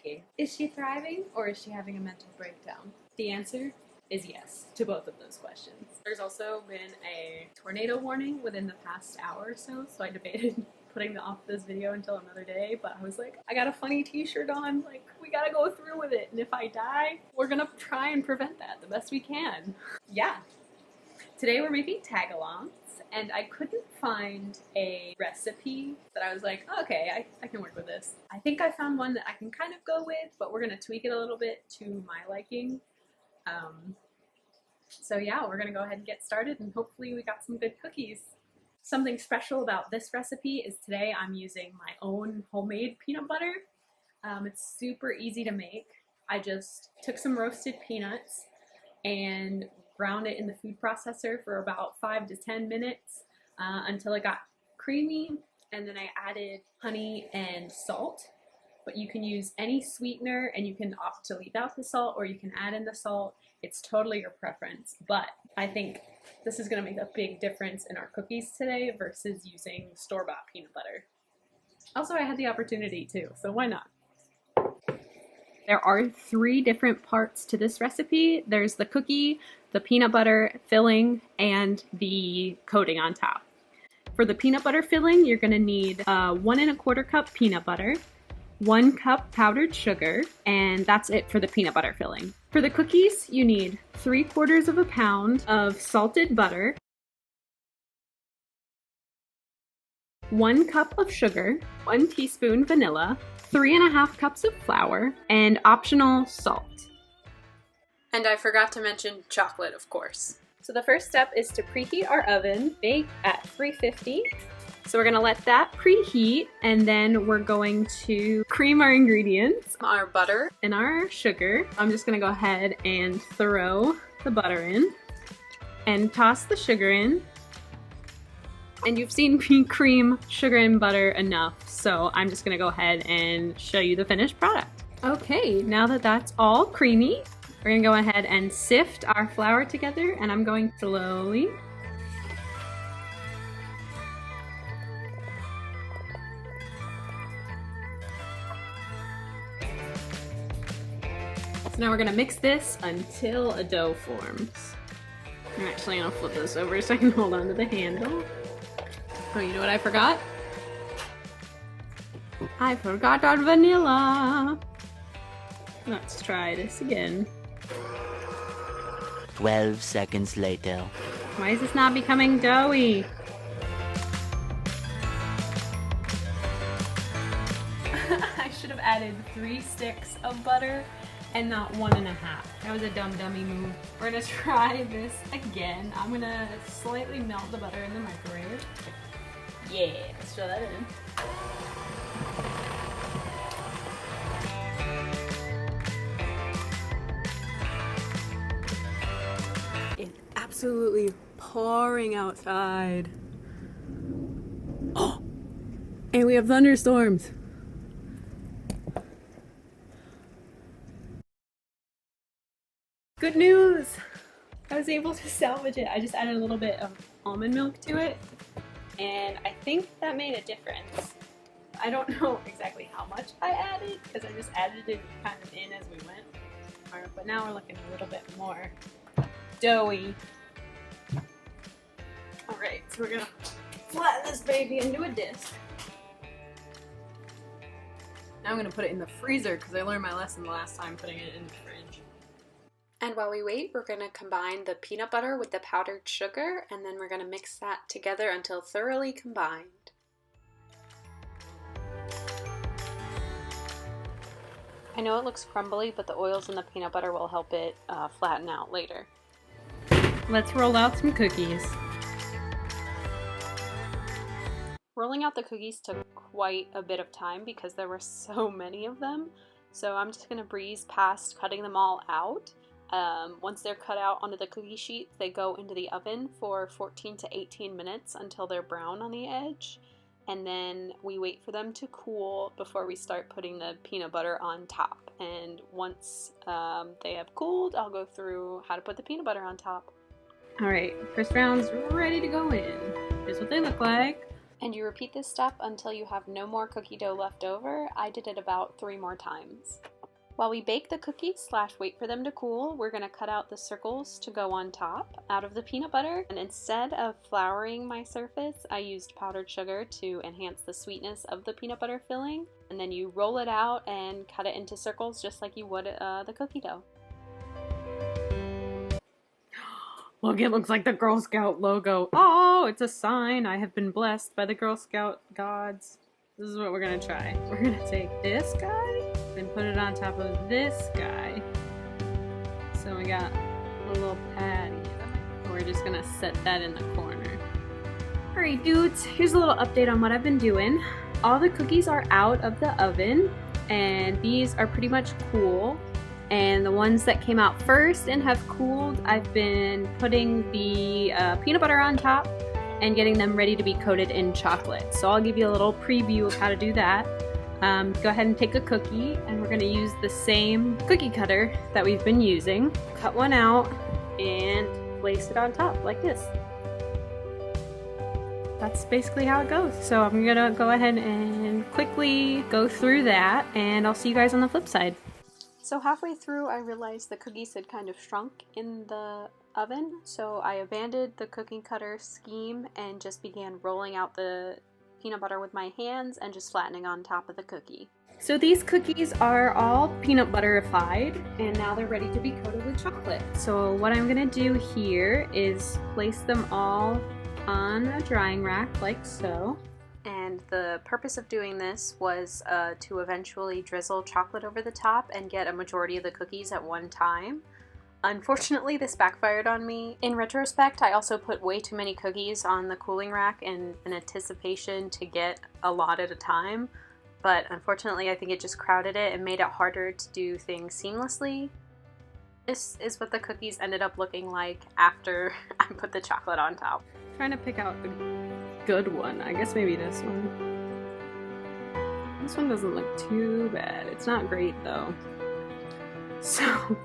baking. Is she thriving or is she having a mental breakdown? The answer is yes to both of those questions. There's also been a tornado warning within the past hour or so, so I debated putting off this video until another day, but I was like, I got a funny t-shirt on, like, we gotta go through with it, and if I die, we're gonna try and prevent that the best we can. Yeah. Today we're making Tagalongs, and I couldn't find a recipe that I was like, oh, okay, I can work with this. I think I found one that I can kind of go with, but we're gonna tweak it a little bit to my liking. So yeah, we're gonna go ahead and get started, and hopefully we got some good cookies. Something special about this recipe is today I'm using my own homemade peanut butter. It's super easy to make. I just took some roasted peanuts and ground it in the food processor for about 5 to 10 minutes until it got creamy, and then I added honey and salt. But you can use any sweetener, and you can opt to leave out the salt or you can add in the salt. It's totally your preference, but I think this is gonna make a big difference in our cookies today versus using store-bought peanut butter. Also, I had the opportunity too, so why not? There are 3 different parts to this recipe. There's the cookie, the peanut butter filling, and the coating on top. For the peanut butter filling, you're gonna need 1 1/4 cup peanut butter, 1 cup powdered sugar, and that's it for the peanut butter filling. For the cookies, you need 3/4 pound of salted butter, 1 cup of sugar, 1 teaspoon vanilla, 3 1/2 cups of flour, and optional salt. And I forgot to mention chocolate, of course. So the first step is to preheat our oven, bake at 350. So we're gonna let that preheat, and then we're going to cream our ingredients, our butter and our sugar. I'm just gonna go ahead and throw the butter in and toss the sugar in. And you've seen me cream sugar and butter enough, so I'm just gonna go ahead and show you the finished product. Okay, now that that's all creamy, we're gonna go ahead and sift our flour together, and I'm going slowly. So now we're gonna mix this until a dough forms. I'm actually gonna flip this over so I can hold on to the handle. Oh, you know what I forgot? I forgot our vanilla. Let's try this again. 12 seconds later. Why is this not becoming doughy? I should have added 3 sticks of butter and not 1 1/2. That was a dummy move. We're gonna try this again. I'm gonna slightly melt the butter in the microwave. Yeah, let's throw that in. It's absolutely pouring outside. Oh, and we have thunderstorms. Good news! I was able to salvage it. I just added a little bit of almond milk to it, and I think that made a difference. I don't know exactly how much I added, because I just added it kind of in as we went. But now we're looking a little bit more doughy. Alright, so we're gonna flatten this baby into a disc. Now I'm gonna put it in the freezer, because I learned my lesson the last time putting it in the fridge. And while we wait, we're going to combine the peanut butter with the powdered sugar, and then we're going to mix that together until thoroughly combined. I know it looks crumbly, but the oils in the peanut butter will help it flatten out later. Let's roll out some cookies. Rolling out the cookies took quite a bit of time because there were so many of them, so I'm just going to breeze past cutting them all out. Once they're cut out onto the cookie sheet, they go into the oven for 14 to 18 minutes until they're brown on the edge, and then we wait for them to cool before we start putting the peanut butter on top. And once they have cooled, I'll go through how to put the peanut butter on top. Alright, first round's ready to go in. Here's what they look like. And you repeat this step until you have no more cookie dough left over. I did it about 3 more times. While we bake the cookies / wait for them to cool, we're going to cut out the circles to go on top out of the peanut butter. And instead of flouring my surface, I used powdered sugar to enhance the sweetness of the peanut butter filling. And then you roll it out and cut it into circles just like you would the cookie dough. Look, it looks like the Girl Scout logo. Oh, it's a sign. I have been blessed by the Girl Scout gods. This is what we're gonna try. We're gonna take this guy and put it on top of this guy. So we got a little patty. We're just gonna set that in the corner. Alright dudes, here's a little update on what I've been doing. All the cookies are out of the oven and these are pretty much cool. And the ones that came out first and have cooled, I've been putting the peanut butter on top and getting them ready to be coated in chocolate. So I'll give you a little preview of how to do that. Go ahead and take a cookie, and we're going to use the same cookie cutter that we've been using. Cut one out and place it on top like this. That's basically how it goes. So I'm going to go ahead and quickly go through that, and I'll see you guys on the flip side. So halfway through, I realized the cookies had kind of shrunk in the oven, so I abandoned the cookie cutter scheme and just began rolling out the peanut butter with my hands and just flattening on top of the cookie. So these cookies are all peanut butterified, and now they're ready to be coated with chocolate. So what I'm gonna do here is place them all on a drying rack like so. And the purpose of doing this was to eventually drizzle chocolate over the top and get a majority of the cookies at one time. Unfortunately, this backfired on me. In retrospect, I also put way too many cookies on the cooling rack in anticipation to get a lot at a time, but unfortunately I think it just crowded it and made it harder to do things seamlessly. This is what the cookies ended up looking like after I put the chocolate on top. I'm trying to pick out a good one. I guess maybe this one. This one doesn't look too bad. It's not great though. So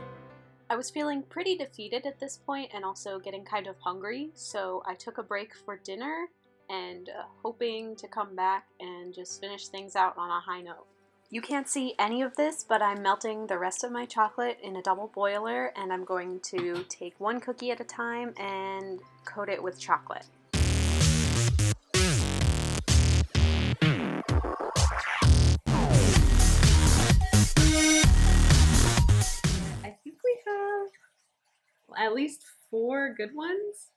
I was feeling pretty defeated at this point and also getting kind of hungry, so I took a break for dinner and hoping to come back and just finish things out on a high note. You can't see any of this, but I'm melting the rest of my chocolate in a double boiler, and I'm going to take one cookie at a time and coat it with chocolate. I think we have at least 4 good ones.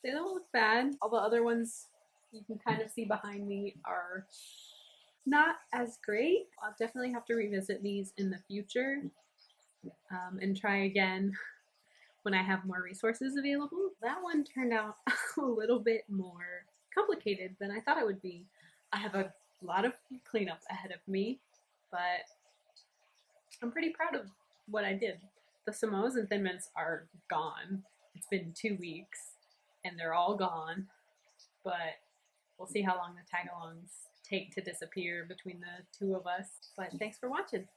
They don't look bad. All the other ones you can kind of see behind me are not as great. I'll definitely have to revisit these in the future and try again when I have more resources available. That one turned out a little bit more complicated than I thought it would be. I have a lot of cleanup ahead of me, but I'm pretty proud of what I did. The Samoas and Thin Mints are gone. It's been 2 weeks and they're all gone, but we'll see how long the Tagalongs take to disappear between the two of us. But thanks for watching.